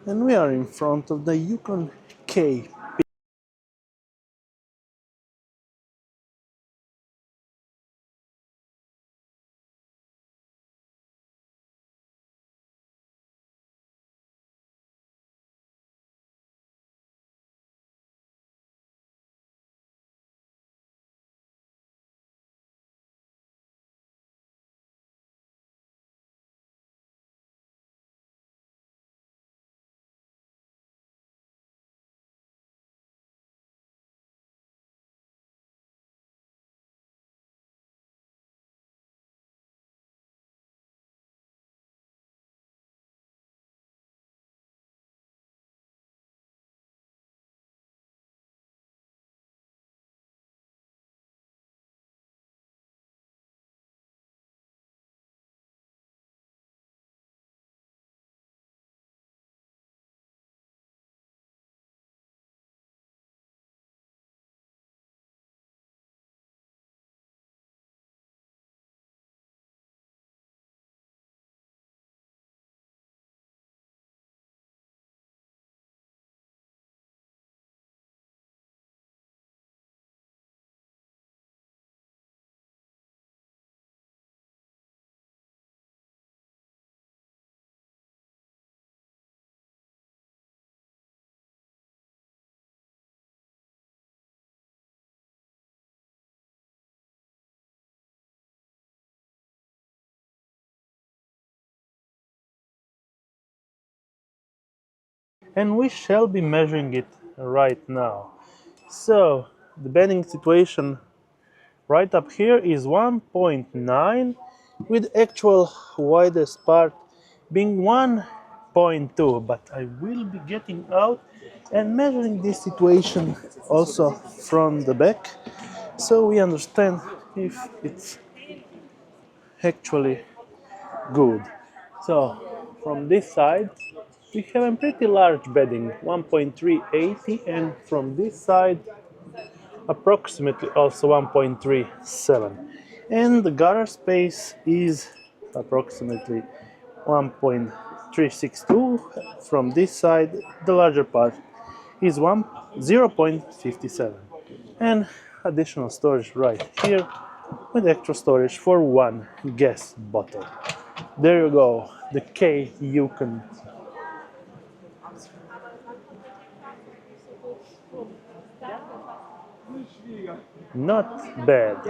And we are in front of the Yucon K. And we shall be measuring it right now. So the bedding situation right up here is 1.9 with actual widest part being 1.2, but I will be getting out and measuring this situation also from the back so we understand if it's actually good. So from this side we have a pretty large bedding, 1.380, and from this side approximately also 1.37, and the gutter space is approximately 1.362. From this side the larger part is 0.57, and additional storage right here with extra storage for one gas bottle. There you go, the K Yukon. Not bad.